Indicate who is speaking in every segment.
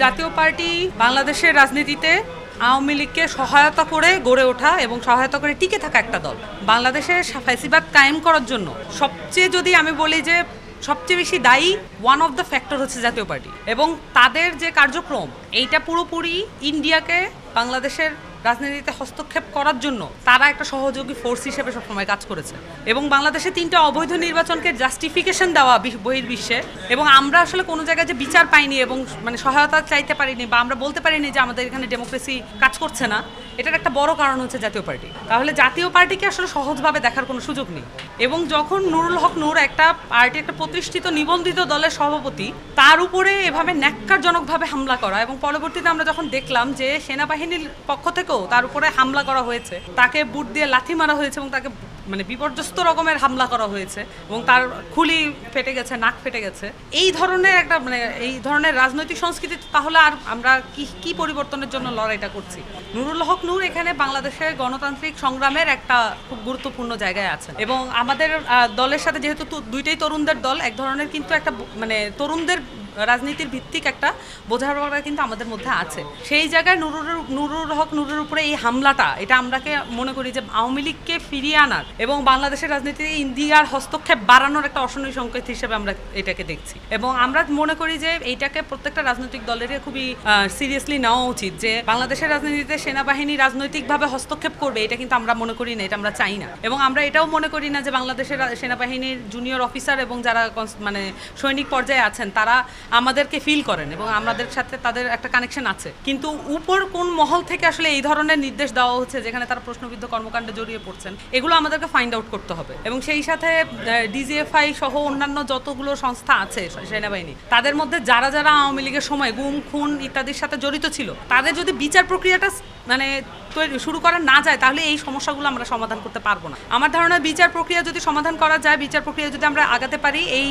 Speaker 1: জাতীয় পার্টি বাংলাদেশের রাজনীতিতে আওয়ামী লীগকে সহায়তা করে গড়ে ওঠা এবং সহায়তা করে টিকে থাকা একটা দল। বাংলাদেশে ফ্যাসিবাদ কায়েম করার জন্য সবচেয়ে যদি আমি বলি যে সবচেয়ে বেশি দায়ী ওয়ান অফ দ্য ফ্যাক্টর হচ্ছে জাতীয় পার্টি এবং তাদের যে কার্যক্রম এইটা পুরোপুরি ইন্ডিয়াকে বাংলাদেশের রাজনীতিতে হস্তক্ষেপ করার জন্য তারা একটা সহযোগী ফোর্স হিসেবে সবসময় কাজ করেছে এবং বাংলাদেশে 3টা অবৈধ নির্বাচনকে জাস্টিফিকেশন দেওয়া বহির্বিশ্বে এবং আমরা আসলে কোনো জায়গায় যে বিচার পাইনি এবং মানে সহায়তা চাইতে পারিনি বা আমরা বলতে পারিনি যে আমাদের এখানে ডেমোক্রেসি কাজ করছে না, এটার একটা বড় কারণ হচ্ছে জাতীয় পার্টি। তাহলে জাতীয় পার্টিকে আসলে সহজভাবে দেখার কোনো সুযোগ নেই এবং যখন নুরুল হক নূর একটা পার্টি একটা প্রতিষ্ঠিত নিবন্ধিত দলের সভাপতি, তার উপরে এভাবে ন্যাক্কারজনকভাবে হামলা করা এবং পরবর্তীতে আমরা যখন দেখলাম যে সেনাবাহিনীর পক্ষ থেকেও তার উপরে হামলা করা হয়েছে, তাকে বুট দিয়ে লাথি মারা হয়েছে এবং তাকে মানে বিপর্যস্ত রকমের হামলা করা হয়েছে এবং তার খুলি ফেটে গেছে, নাক ফেটে গেছে, এই ধরনের একটা মানে এই ধরনের রাজনৈতিক সংস্কৃতি, তাহলে আর আমরা কি পরিবর্তনের জন্য লড়াইটা করছি? নুরুল হক নূর এখানে বাংলাদেশের গণতান্ত্রিক সংগ্রামের একটা খুব গুরুত্বপূর্ণ জায়গায় আছে এবং আমাদের দলের সাথে যেহেতু দুইটাই তরুণদের দল, এক ধরনের কিন্তু একটা মানে তরুণদের রাজনীতির ভিত্তিক একটা বোঝাপড়া কিন্তু আমাদের মধ্যে আছে। সেই জায়গায় নুরুল হক নূরের উপরে এই হামলাটা, এটা আমরাকে মনে করি যে আওয়ামী লীগকে ফিরিয়ে আনার এবং বাংলাদেশের রাজনীতিতে ইন্ডিয়ার হস্তক্ষেপ বাড়ানোর একটা অশনি সংকেত হিসেবে আমরা এটাকে দেখছি এবং আমরা মনে করি যে এইটাকে প্রত্যেকটা রাজনৈতিক দলেরই খুবই সিরিয়াসলি নেওয়া উচিত যে বাংলাদেশের রাজনীতিতে সেনাবাহিনী রাজনৈতিকভাবে হস্তক্ষেপ করবে, এটা কিন্তু আমরা মনে করি না, এটা আমরা চাই না এবং আমরা এটাও মনে করি না যে বাংলাদেশের সেনাবাহিনীর জুনিয়র অফিসার এবং যারা মানে সৈনিক পর্যায়ে আছেন তারা আমাদেরকে ফিল করেন এবং আমাদের সাথে তাদের একটা কানেকশন আছে, কিন্তু উপর কোন মহল থেকে আসলে এই ধরনের নির্দেশ দেওয়া হচ্ছে যেখানে তারা প্রশ্নবিদ্ধ কর্মকাণ্ডে জড়িয়ে পড়ছেন, এগুলো আমাদেরকে ফাইন্ড আউট করতে হবে এবং সেই সাথে ডিজিএফআই সহ অন্যান্য যতগুলো সংস্থা আছে সেনাবাহিনী, তাদের মধ্যে যারা যারা আওয়ামী লীগের সময় গুম খুন ইত্যাদির সাথে জড়িত ছিল, তাদের যদি বিচার প্রক্রিয়াটা মানে শুরু করা না যায় তাহলে এই সমস্যাগুলো আমরা সমাধান করতে পারবো না। আমার ধারণা বিচার প্রক্রিয়া যদি সমাধান করা যায়, বিচার প্রক্রিয়া যদি আমরা আগাতে পারি এই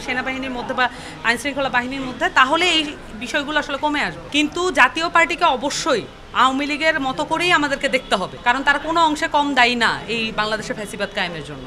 Speaker 1: সেনাবাহিনীর মধ্যে বা আইনশৃঙ্খলা বাহিনীর মধ্যে, তাহলে এই বিষয়গুলো আসলে কমে আসবে। কিন্তু জাতীয় পার্টিকে অবশ্যই আওয়ামী লীগের মতো করেই আমাদেরকে দেখতে হবে, কারণ তারা কোনো অংশে কম দায়ী না এই বাংলাদেশের ফ্যাসিবাদ কায়েমের জন্য।